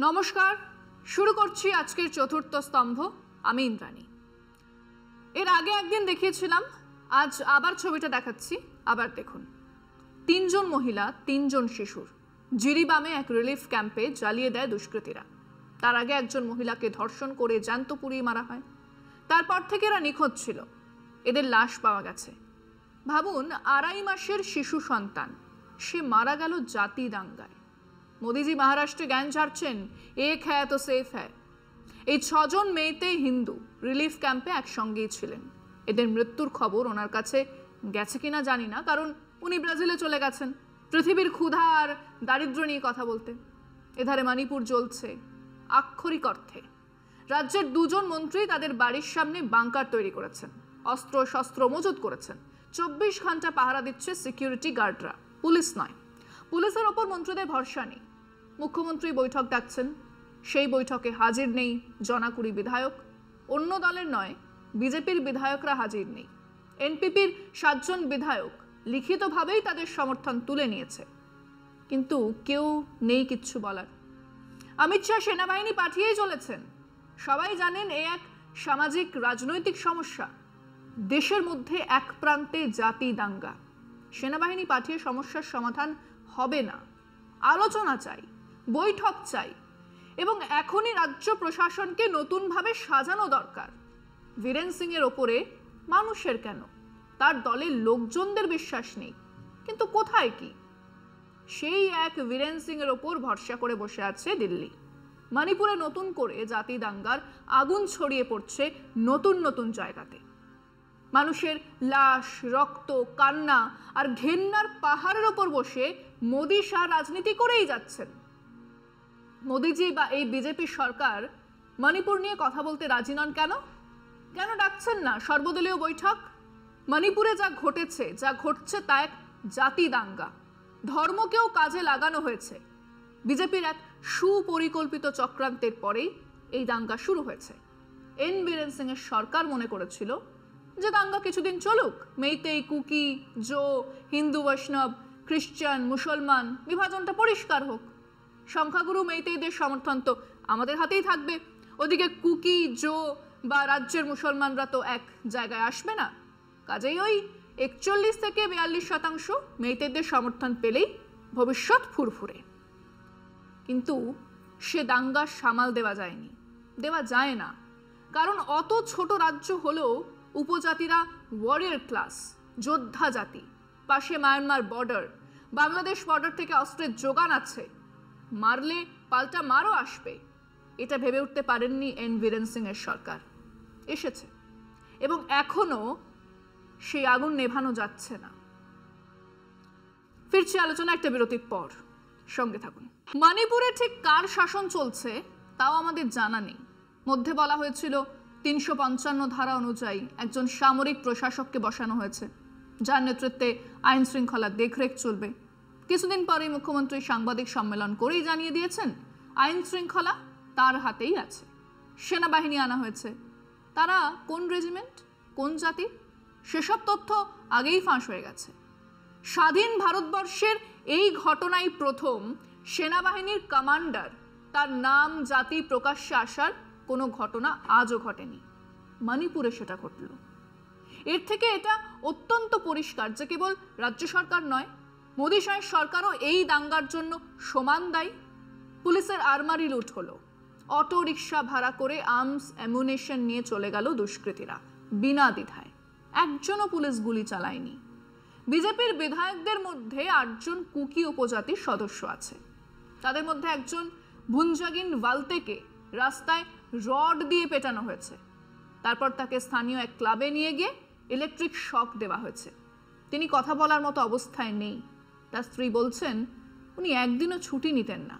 নমস্কার, শুরু করছি আজকের চতুর্থ স্তম্ভ। আমি ইন্দ্রাণী। এর আগে একদিন দেখিয়েছিলাম, আজ আবার ছবিটা দেখাচ্ছি। আবার দেখুন, 3 জন মহিলা 3 জন শিশুর জিরিবামে এক রিলিফ ক্যাম্পে জ্বালিয়ে দেয় দুষ্কৃতীরা। তার আগে একজন মহিলাকে ধর্ষণ করে জ্যান্ত পুড়িয়ে মারা হয়। তারপর থেকে এরা নিখোঁজ ছিল। এদের লাশ পাওয়া গেছে। ভাবুন, 2.5 মাসের শিশু সন্তান, সে মারা গেল জাতি দাঙ্গায়। মোদিজি মহারাষ্ট্রে জ্ঞান ঝাড়ছেন, এক হ্যায় তো সেফ হ্যায়। এই 6 জন মেয়েতে হিন্দু রিলিফ ক্যাম্পে একসঙ্গেই ছিলেন। এদের মৃত্যুর খবর ওনার কাছে গেছে কিনা জানি না, কারণ উনি ব্রাজিলে চলে গেছেন পৃথিবীর ক্ষুধা আর দারিদ্র্য নিয়ে কথা বলতে। এধারে মণিপুর জ্বলছে আক্ষরিক অর্থে। রাজ্যের 2 জন মন্ত্রী তাদের বাড়ির সামনে বাংকার তৈরি করেছেন, অস্ত্র শস্ত্র মজুত করেছেন। 24 ঘন্টা পাহারা দিচ্ছে সিকিউরিটি গার্ডরা, পুলিশ নয়। পুলিশের ওপর মন্ত্রীদের ভরসা নেই। মুখ্যমন্ত্রী বৈঠক ডাকছেন, সেই বৈঠকে হাজির নেই জনাকুড়ি বিধায়ক। অন্য দলের নয়, বিজেপির বিধায়করা হাজির নেই। এনপিপির 7 জন বিধায়ক লিখিতভাবেই তাদের সমর্থন তুলে নিয়েছে, কিন্তু কেউ নেই কিচ্ছু বলার। অমিত শাহ সেনাবাহিনী পাঠিয়েই চলেছেন। সবাই জানেন এ এক সামাজিক রাজনৈতিক সমস্যা। দেশের মধ্যে এক প্রান্তে জাতি দাঙ্গা। সেনাবাহিনী পাঠিয়ে সমস্যার সমাধান হবে না। আলোচনা চাই, বৈঠক চাই, এবং এখনই রাজ্য প্রশাসনকে নতুনভাবে সাজানো দরকার। বীরেন সিং এর ওপরে মানুষের কেন, তার দলের লোকজনদের বিশ্বাস নেই, কিন্তু কোথায় কি? সেই এক বীরেন সিং এর ওপর ভরসা করে বসে আছে দিল্লি। মণিপুরে নতুন করে জাতি দাঙ্গার আগুন ছড়িয়ে পড়ছে নতুন নতুন জায়গাতে। মানুষের লাশ, রক্ত, কান্না আর ঘেন্নার পাহাড়ের ওপর বসে মোদি শাহ রাজনীতি করেই যাচ্ছেন। মোদিজি বা এই বিজেপি সরকার মণিপুর নিয়ে কথা বলতে রাজি নন কেন? কেন ডাকছেন না সর্বদলীয় বৈঠক? মণিপুরে যা ঘটেছে, যা ঘটছে তা এক জাতি দাঙ্গা। ধর্মকেও কাজে লাগানো হয়েছে। বিজেপির এক সুপরিকল্পিত চক্রান্তের পরেই এই দাঙ্গা শুরু হয়েছে। এন বীরেন সিং এর সরকার মনে করেছিল যে দাঙ্গা কিছুদিন চলুক, মেইতেই, কুকি, জো, হিন্দু, বৈষ্ণব, খ্রিস্টান, মুসলমান বিভাজনটা পরিষ্কার হোক। সংখ্যাগুরু মেইতেইদের সমর্থন তো আমাদের হাতেই থাকবে। ওদিকে কুকি, জো বা রাজ্যের মুসলমানরা তো এক জায়গায় আসবে না। কাজেই ওই 41 থেকে 42% মেইতেইদের সমর্থন পেলেই ভবিষ্যৎ ফুরফুরে। কিন্তু সে দাঙ্গা সামাল দেওয়া যায়নি, দেওয়া যায় না। কারণ অত ছোট রাজ্য হলেও উপজাতিরা ওয়ারিয়র ক্লাস, যোদ্ধা জাতি। পাশে মায়ানমার বর্ডার, বাংলাদেশ বর্ডার থেকে অস্ত্রের যোগান আছে। মারলে পাল্টা মারও আসবে। এটা ভেবে উঠতে পারেননি এন বীরেন সিং এর সরকার। এসেছে, এবং এখনো সেই আগুন নেভানো যাচ্ছে না। ফিরছি আলোচনা একটা বিরতির পর, সঙ্গে থাকুন। মণিপুরে ঠিক কার শাসন চলছে তাও আমাদের জানা নেই। মধ্যে বলা হয়েছিল 355 ধারা অনুযায়ী একজন সামরিক প্রশাসককে বসানো হয়েছে, যার নেতৃত্বে আইন শৃঙ্খলার দেখরেখ চলবে। কিছুদিন পরেই মুখ্যমন্ত্রী সাংবাদিক সম্মেলন করেই জানিয়ে দিয়েছেন আইন শৃঙ্খলা তার হাতেই আছে। সেনাবাহিনী আনা হয়েছে। তারা কোন রেজিমেন্ট, কোন জাতির, সেসব তথ্য আগেই ফাঁস হয়ে গেছে। স্বাধীন ভারতবর্ষের এই ঘটনাই প্রথম সেনাবাহিনীর কমান্ডার, তার নাম জাতি প্রকাশ্যে আসার কোনো ঘটনা আজও ঘটেনি। মণিপুরে সেটা ঘটল। এর থেকে এটা অত্যন্ত পরিষ্কার যে কেবল রাজ্য সরকার নয়, মোদি শাহের সরকারও এই দাঙ্গার জন্য সমান দায়ী। পুলিশের আরমারি লুট হলো। অটো রিক্সা ভাড়া করে আর্মস অ্যামুনেশন নিয়ে চলে গেল দুষ্কৃতীরা বিনা দ্বিধায়। একজনও পুলিশ গুলি চালায়নি। বিজেপির বিধায়কদের মধ্যে 8 জন কুকি উপজাতির সদস্য আছে। তাদের মধ্যে একজন ভুঞ্জাগিন ওয়ালতেকে রাস্তায় রড দিয়ে পেটানো হয়েছে। তারপর তাকে স্থানীয় এক ক্লাবে নিয়ে গিয়ে ইলেকট্রিক শক দেওয়া হয়েছে। তিনি কথা বলার মতো অবস্থায় নেই। তার স্ত্রী বলছেন উনি একদিনও ছুটি নিতেন না,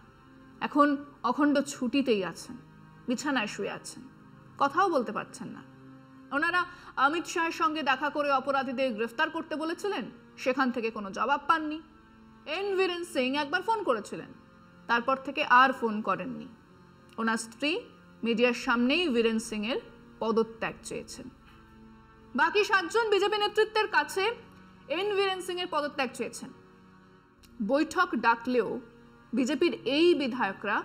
এখন অখণ্ড ছুটিতেই আছেন, বিছানায় শুয়ে আছেন, কথাও বলতে পারছেন না। ওনারা অমিত শাহের সঙ্গে দেখা করে অপরাধীদের গ্রেফতার করতে বলেছিলেন, সেখান থেকে কোনো জবাব পাননি। এন বীরেন সিং একবার ফোন করেছিলেন, তারপর থেকে আর ফোন করেননি। ওনার স্ত্রী মিডিয়ার সামনেই বীরেন সিং এর পদত্যাগ চেয়েছেন। বাকি 7 জন বিজেপি নেতৃত্বের কাছে এন বীরেন সিং এর পদত্যাগ চেয়েছেন। বৈঠক ডাকলেও বিজেপির এই বিধায়করা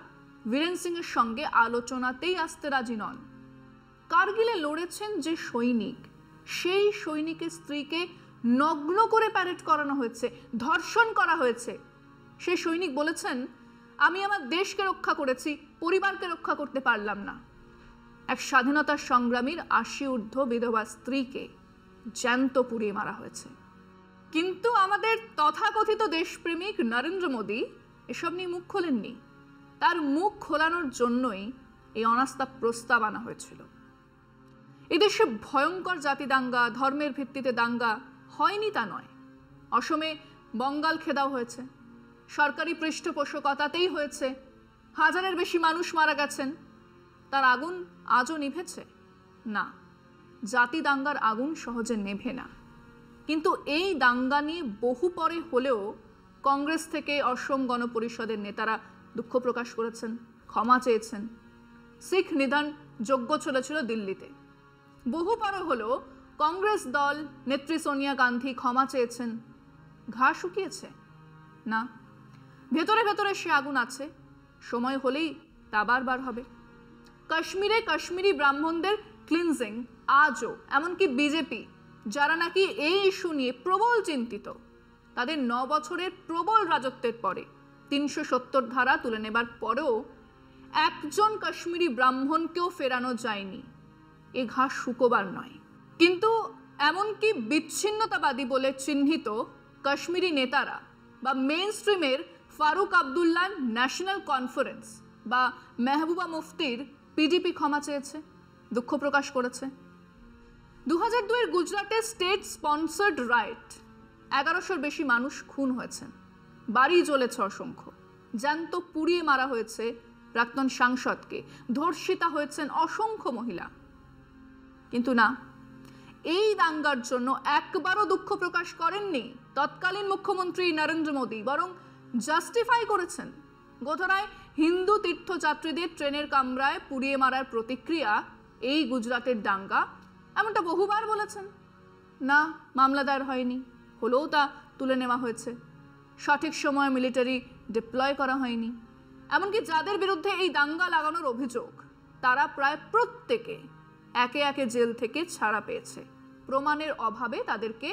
বীরেন সিং এর সঙ্গে আলোচনাতেই আসতে রাজি নন। কার্গিলে লড়েছেন যে সৈনিক, সেই সৈনিকের স্ত্রীকে নগ্ন করে প্যারেড করানো হয়েছে, ধর্ষণ করা হয়েছে। সেই সৈনিক বলেছেন, আমি আমার দেশকে রক্ষা করেছি, পরিবারকে রক্ষা করতে পারলাম না। এক স্বাধীনতা সংগ্রামীর 80 ঊর্ধ্ব বিধবা স্ত্রীকে জ্যান্ত পুড়িয়ে মারা হয়েছে। কিন্তু আমাদের তথাকথিত দেশপ্রেমিক নরেন্দ্র মোদী এসব নিয়ে মুখ খোলেননি। তার মুখ খোলানোর জন্যই এই অনাস্থা প্রস্তাব আনা হয়েছিল। এদেশে ভয়ঙ্কর জাতি দাঙ্গা, ধর্মের ভিত্তিতে দাঙ্গা হয়নি তা নয়। অসমে বঙ্গাল খেদাও হয়েছে, সরকারি পৃষ্ঠপোষকতাতেই হয়েছে, হাজারের বেশি মানুষ মারা গেছেন। তার আগুন আজও নিভেছে না। জাতি দাঙ্গার আগুন সহজে নেভে না। কিন্তু এই দাঙ্গা নিয়ে বহু পরে হলেও কংগ্রেস থেকে অসম গণপরিষদের নেতারা দুঃখ প্রকাশ করেছেন, ক্ষমা চেয়েছেন। শিখ নিধন যজ্ঞ চলেছিল দিল্লিতে, বহু পরে হলেও কংগ্রেস দল নেত্রী সোনিয়া গান্ধী ক্ষমা চেয়েছেন। ঘা শুকিয়েছে না, ভেতরে ভেতরে সে আগুন আছে, সময় হলেই তা বারবার হবে। কাশ্মীরে কাশ্মীরি ব্রাহ্মণদের ক্লিনজিং আজও, এমনকি বিজেপি যারা নাকি এই ইস্যু নিয়ে প্রবল চিন্তিত, তাদের 9 বছরের প্রবল রাজত্বের পরে 370 ধারা তুলে নেবার পরেও একজন কাশ্মীরি ব্রাহ্মণকেও ফেরানো যায়নি। এ ঘা শুকোবার নয়। কিন্তু এমনকি বিচ্ছিন্নতাবাদী বলে চিহ্নিত কাশ্মীরি নেতারা বা মেইন স্ট্রিমের ফারুক আবদুল্লাহ ন্যাশনাল কনফারেন্স বা মেহবুবা মুফতির পিডিপি ক্ষমা চেয়েছে, দুঃখ প্রকাশ করেছে। 2002-এর গুজরাটে স্টেট স্পন্সর্ড রাইট, 1100-র বেশি মানুষ খুন হয়েছেন, বাড়ি জ্বলেছে অসংখ্য, জ্যান্ত পুড়িয়ে মারা হয়েছে প্রাক্তন সাংসদকে, ধর্ষিতা হয়েছেন অসংখ্য মহিলা। কিন্তু না, এই দাঙ্গার জন্য একবারও দুঃখ প্রকাশ করেননি তৎকালীন মুখ্যমন্ত্রী নরেন্দ্র মোদী, বরং জাস্টিফাই করেছেন। গোধরায় হিন্দু তীর্থযাত্রীদের ট্রেনের কামরায় পুড়িয়ে মারার প্রতিক্রিয়া এই গুজরাটের দাঙ্গা, এমনটা বহুবার বলেছেন। না, মামলা দায়ের হয়নি, হলেও তা তুলে নেওয়া হয়েছে। সঠিক সময়ে মিলিটারি ডিপ্লয় করা হয়নি। এমনকি যাদের বিরুদ্ধে এই দাঙ্গা লাগানোর অভিযোগ, তারা প্রায় প্রত্যেকে একে একে জেল থেকে ছাড়া পেয়েছে। প্রমাণের অভাবে তাদেরকে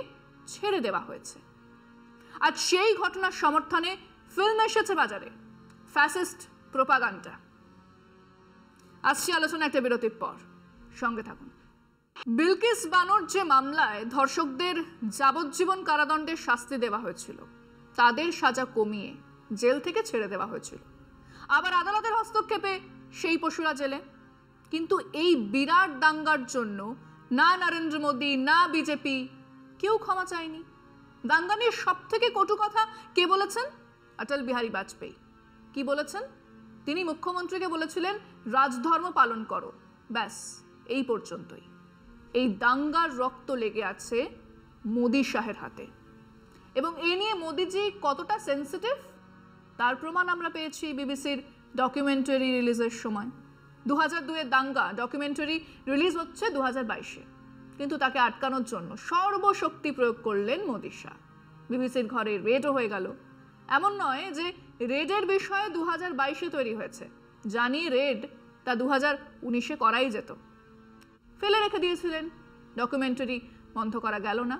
ছেড়ে দেওয়া হয়েছে। আজ সেই ঘটনার সমর্থনে ফিল্ম এসেছে বাজারে, ফ্যাসিস্ট প্রোপাগান্ডা। আসছি আলোচনা একটা বিরতির পর, সঙ্গে থাকুন। বিলকিস বানোর যে মামলায় ধর্ষকদের যাবজ্জীবন কারাদণ্ডের শাস্তি দেওয়া হয়েছিল, তাদের সাজা কমিয়ে জেল থেকে ছেড়ে দেওয়া হয়েছিল। আবার আদালতের হস্তক্ষেপে সেই পশুরা জেলে। কিন্তু এই বিরাট দাঙ্গার জন্য না নরেন্দ্র মোদী, না বিজেপি কেউ ক্ষমা চায়নি। দাঙ্গা নিয়ে সব থেকে কটু কথা কে বলেছেন? অটল বিহারী বাজপেয়ী। কি বলেছেন? তিনি মুখ্যমন্ত্রীকে বলেছিলেন, রাজধর্ম পালন করো, ব্যাস এই পর্যন্তই। এই দাঙ্গার রক্ত লেগে আছে মোদী শাহের হাতে। এবং এ নিয়ে মোদীজি কতটা সেন্সিটিভ তার প্রমাণ আমরা পেয়েছি বিবিসির ডকুমেন্টারি রিলিজের সময়। 2002-এর দাঙ্গা ডকুমেন্টারি রিলিজ হচ্ছে 2022-এ, কিন্তু তাকে আটকানোর জন্য সর্বশক্তি প্রয়োগ করলেন মোদী শাহ। বিবিসির ঘরে রেডও হয়ে গেল। এমন নয় যে রেডের বিষয়ে 2022-এ তৈরি হয়েছে, জানি রেড তা 2019-এ করাই যেত। ফেলে রেখে দিয়েছিলেন, ডকুমেন্টারি বন্ধ করা গেল না,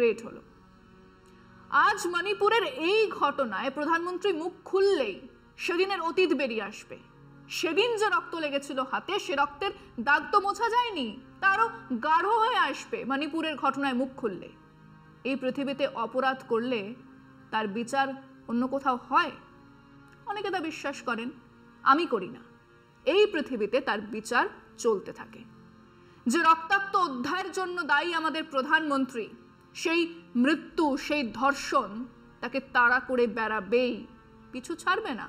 রেড হলো। আজ মণিপুরের এই ঘটনায় প্রধানমন্ত্রী মুখ খুললেই সেদিনের অতীত বেরিয়ে আসবে। সেদিন যে রক্ত লেগেছিল হাতে, সে রক্তের দাগ তো মোছা যায়নি, তারও গাঢ় হয়ে আসবে মণিপুরের ঘটনায় মুখ খুললে। এই পৃথিবীতে অপরাধ করলে তার বিচার অন্য কোথাও হয়? অনেকে তা বিশ্বাস করেন, আমি করি না। এই পৃথিবীতে তার বিচার চলতে থাকে। যে রক্তাক্ত অধ্যায়ের জন্য দায়ী আমাদের প্রধানমন্ত্রী, সেই মৃত্যু, সেই ধর্ষণ তাকে তাড়া করে বেড়াবেই, পিছু ছাড়বে না।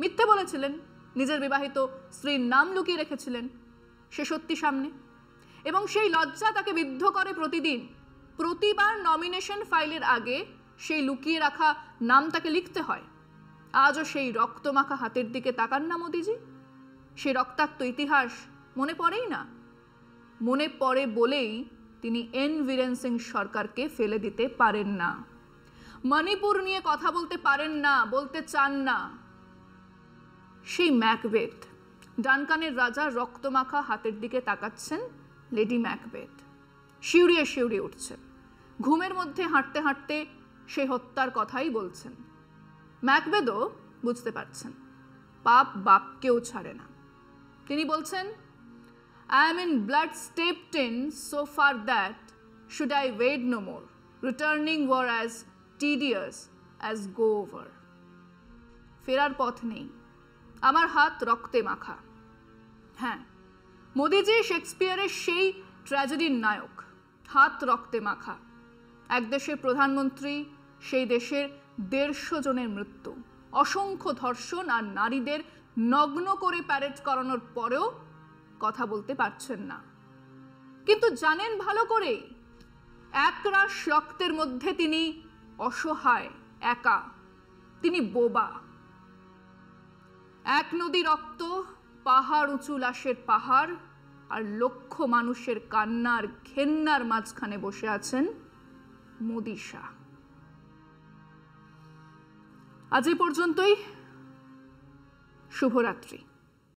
মিথ্যে বলেছিলেন, নিজের বিবাহিত স্ত্রীর নাম লুকিয়ে রেখেছিলেন, সে সত্যি সামনে। এবং সেই লজ্জা তাকে বিদ্ধ করে প্রতিদিন। প্রতিবার নমিনেশন ফাইলের আগে সেই লুকিয়ে রাখা নাম তাকে লিখতে হয়। আজও সেই রক্তমাখা হাতের দিকে তাকান না মোদিজি? সেই রক্তাক্ত ইতিহাস মনে পড়েই না। মনে পড়ে বলেই তিনি এন বীরেন সিং সরকারকে ফেলে দিতে পারেন না, মণিপুর নিয়ে কথা বলতে পারেন না, বলতে চান না। সেই ম্যাকবেথ, ডানকানের রাজা রক্তমাখা হাতের দিকে তাকাচ্ছেন লেডি ম্যাকবেথ, শিউরিয়ে শিউরিয়ে উঠছেন। ঘুমের মধ্যে হাঁটতে হাঁটতে সেই হত্যার কথাই বলছেন। ম্যাকবেথও বুঝতে পারছেন পাপ বাপকেও ছাড়ে না। তিনি বলছেন, I am in blood steeped in so far that should I wade no more, returning were as tedious as go over. ফেরার পথ নেই, আমার হাত রক্তে মাখা। হ্যাঁ, মোদিজি শেক্সপিয়ারের সেই ট্র্যাজেডির নায়ক, হাত রক্তে মাখা। এক দেশের প্রধানমন্ত্রী, সেই দেশের 150 জনের মৃত্যু, অসংখ্য ধর্ষণ আর নারীদের নগ্ন করে প্যারেড করানোর পরেও কথা বলতে পারছেন না। কিন্তু জানেন ভালো করে একরাশ রক্তের মধ্যে তিনি অসহায়, একা, তিনি বোবা। এক নদী রক্ত, পাহাড় উঁচু লাশের পাহাড়, আর লক্ষ মানুষের কান্নার ঘেন্নার মাঝখানে বসে আছেন মোদি শাহ। আজ এই পর্যন্তই। শুভরাত্রি।